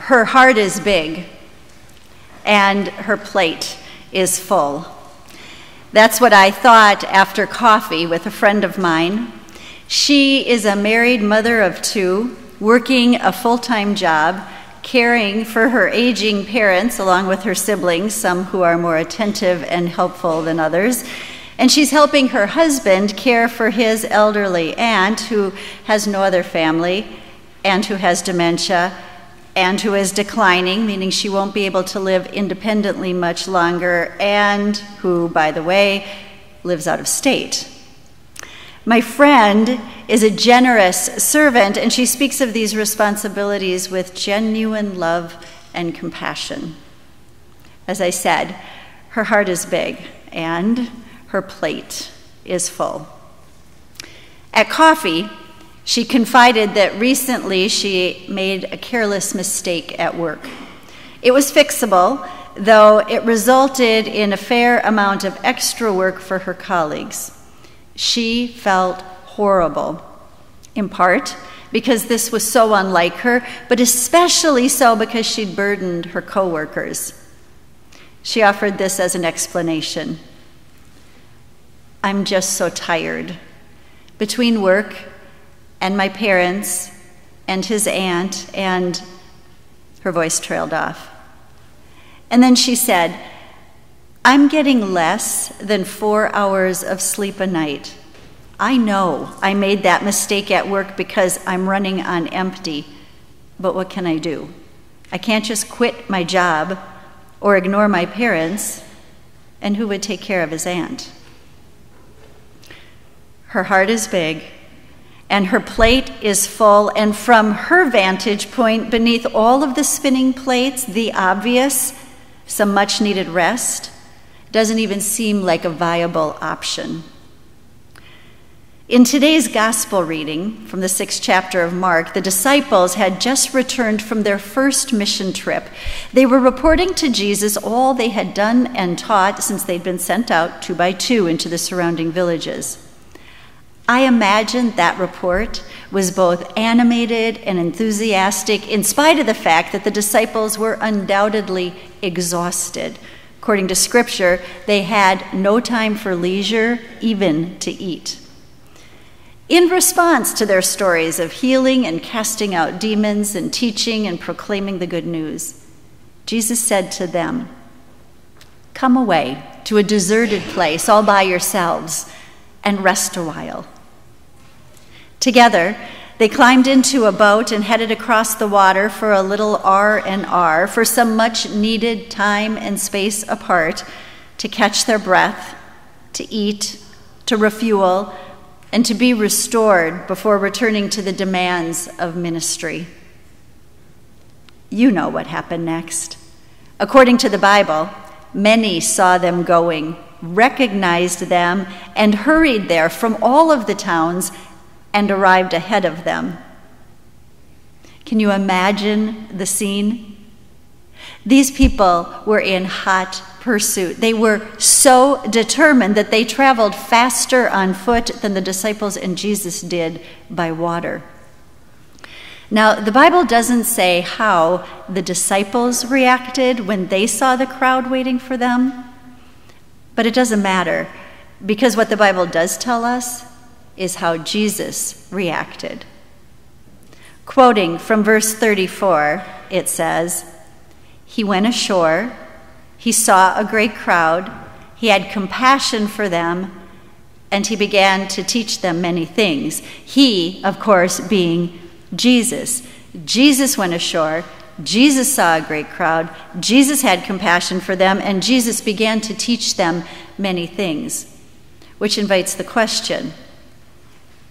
her heart is big, and her plate is full. That's what I thought after coffee with a friend of mine. She is a married mother of 2, working a full-time job, caring for her aging parents along with her siblings, some who are more attentive and helpful than others. And she's helping her husband care for his elderly aunt who has no other family and who has dementia and who is declining, meaning she won't be able to live independently much longer, and who, by the way, lives out of state. My friend is a generous servant, and she speaks of these responsibilities with genuine love and compassion. As I said, her heart is big, and her plate is full. At coffee, she confided that recently she made a careless mistake at work. It was fixable, though it resulted in a fair amount of extra work for her colleagues. She felt horrible, in part because this was so unlike her, but especially so because she'd burdened her coworkers. She offered this as an explanation. I'm just so tired. Between work and my parents and his aunt, and her voice trailed off. And then she said, I'm getting less than 4 hours of sleep a night. I know I made that mistake at work because I'm running on empty, but what can I do? I can't just quit my job or ignore my parents, and who would take care of his aunt? Her heart is big, and her plate is full, and from her vantage point, beneath all of the spinning plates, the obvious, some much-needed rest, doesn't even seem like a viable option. In today's gospel reading from the 6th chapter of Mark, the disciples had just returned from their first mission trip. They were reporting to Jesus all they had done and taught since they'd been sent out 2 by 2 into the surrounding villages. I imagine that report was both animated and enthusiastic, in spite of the fact that the disciples were undoubtedly exhausted. According to Scripture, they had no time for leisure, even to eat. In response to their stories of healing and casting out demons and teaching and proclaiming the good news, Jesus said to them, "Come away to a deserted place all by yourselves and rest a while." Together, they climbed into a boat and headed across the water for a little R&R, for some much-needed time and space apart to catch their breath, to eat, to refuel, and to be restored before returning to the demands of ministry. You know what happened next. According to the Bible, many saw them going, recognized them, and hurried there from all of the towns and arrived ahead of them. Can you imagine the scene? These people were in hot pursuit. They were so determined that they traveled faster on foot than the disciples and Jesus did by water. Now, the Bible doesn't say how the disciples reacted when they saw the crowd waiting for them, but it doesn't matter, because what the Bible does tell us is how Jesus reacted. Quoting from verse 34, it says, "He went ashore, he saw a great crowd, he had compassion for them, and he began to teach them many things." He, of course, being Jesus. Jesus went ashore, Jesus saw a great crowd, Jesus had compassion for them, and Jesus began to teach them many things, which invites the question,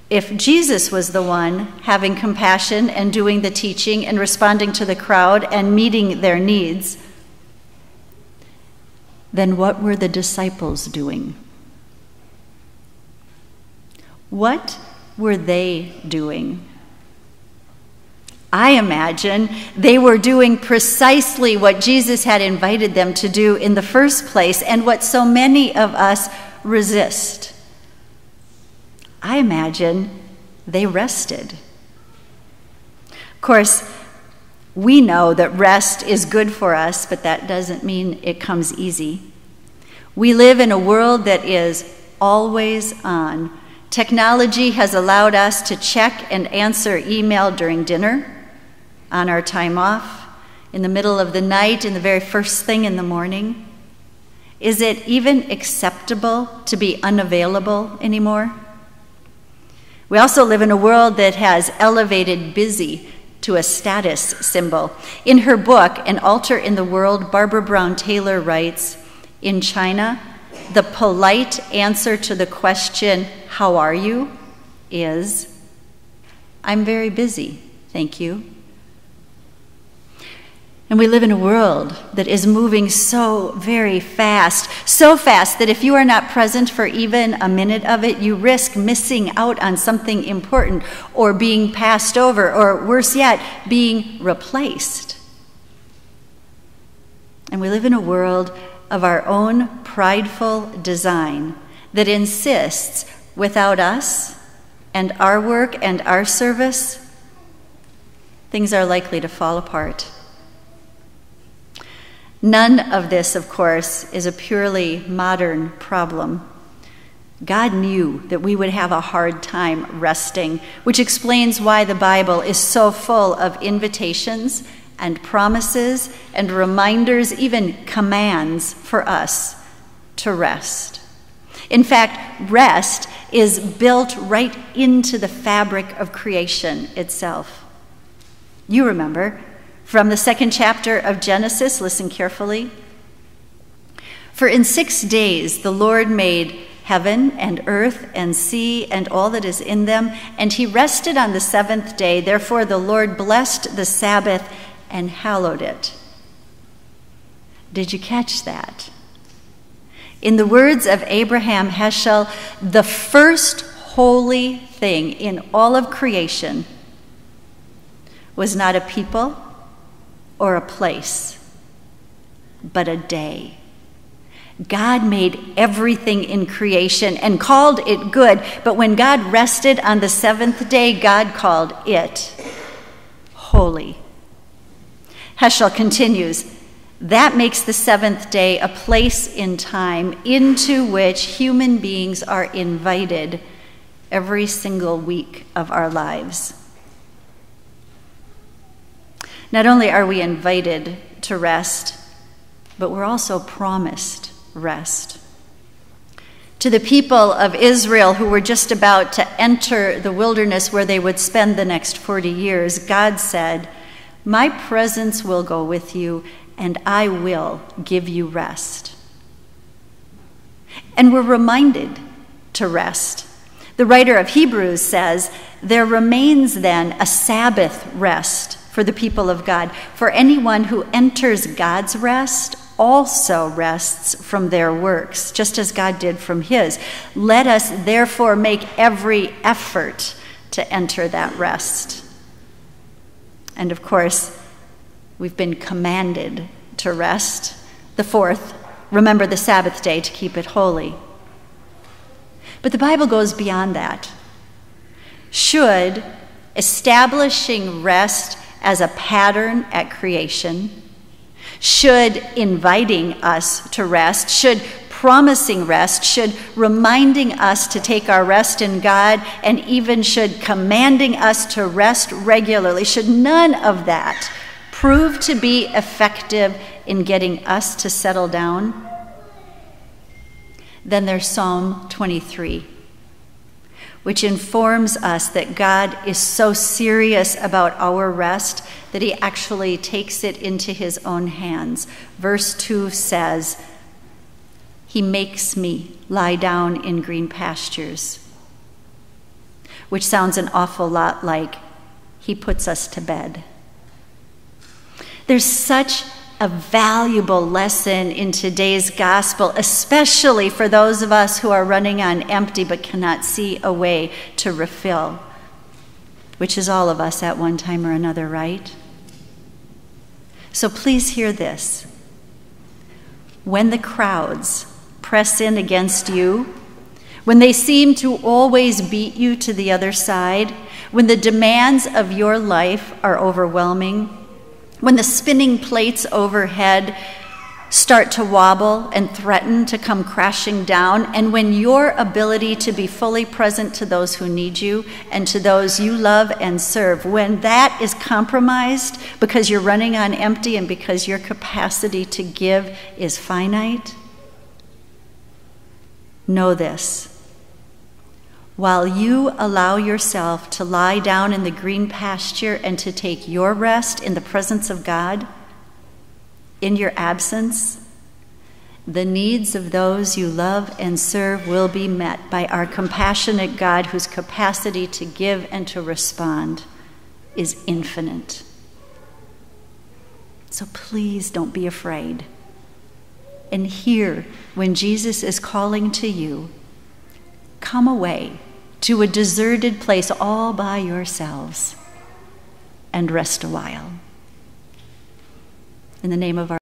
if Jesus was the one having compassion and doing the teaching and responding to the crowd and meeting their needs, then what were the disciples doing? What were they doing? I imagine they were doing precisely what Jesus had invited them to do in the first place, and what so many of us resist. I imagine they rested. Of course, We know that rest is good for us, but that doesn't mean it comes easy. We live in a world that is always on. Technology has allowed us to check and answer email during dinner, on our time off, in the middle of the night, and the very first thing in the morning. Is it even acceptable to be unavailable anymore? We also live in a world that has elevated busy to a status symbol. In her book, An Altar in the World, Barbara Brown Taylor writes, in China, the polite answer to the question, "How are you?" is, "I'm very busy, thank you." And we live in a world that is moving so very fast, so fast that if you are not present for even a minute of it, you risk missing out on something important or being passed over, or worse yet, being replaced. And we live in a world of our own prideful design that insists without us and our work and our service, things are likely to fall apart. None of this, of course, is a purely modern problem. God knew that we would have a hard time resting, which explains why the Bible is so full of invitations and promises and reminders, even commands for us to rest. In fact, rest is built right into the fabric of creation itself. You remember, from the 2nd chapter of Genesis, listen carefully. For in 6 days the Lord made heaven and earth and sea and all that is in them, and he rested on the 7th day. Therefore the Lord blessed the Sabbath and hallowed it. Did you catch that? In the words of Abraham Heschel, the first holy thing in all of creation was not a people or a place, but a day. God made everything in creation and called it good, but when God rested on the 7th day, God called it holy. Heschel continues, that makes the 7th day a place in time into which human beings are invited every single week of our lives. Not only are we invited to rest, but we're also promised rest. To the people of Israel who were just about to enter the wilderness where they would spend the next 40 years, God said, "My presence will go with you, and I will give you rest." And we're reminded to rest. The writer of Hebrews says, "There remains then a Sabbath rest for the people of God. For anyone who enters God's rest also rests from their works, just as God did from his. Let us therefore make every effort to enter that rest." And of course, we've been commanded to rest. The 4th, remember the Sabbath day to keep it holy. But the Bible goes beyond that. Should establishing rest as a pattern at creation, should inviting us to rest, should promising rest, should reminding us to take our rest in God, and even should commanding us to rest regularly, should none of that prove to be effective in getting us to settle down, then there's Psalm 23, which informs us that God is so serious about our rest that he actually takes it into his own hands. Verse 2 says, "He makes me lie down in green pastures," which sounds an awful lot like he puts us to bed. There's such a valuable lesson in today's gospel, especially for those of us who are running on empty but cannot see a way to refill, which is all of us at one time or another, right? So please hear this. When the crowds press in against you, when they seem to always beat you to the other side, when the demands of your life are overwhelming, when the spinning plates overhead start to wobble and threaten to come crashing down, and when your ability to be fully present to those who need you and to those you love and serve, when that is compromised because you're running on empty and because your capacity to give is finite, know this. While you allow yourself to lie down in the green pasture and to take your rest in the presence of God, in your absence, the needs of those you love and serve will be met by our compassionate God, whose capacity to give and to respond is infinite. So please don't be afraid. And hear when Jesus is calling to you, come away to a deserted place all by yourselves and rest a while. In the name of our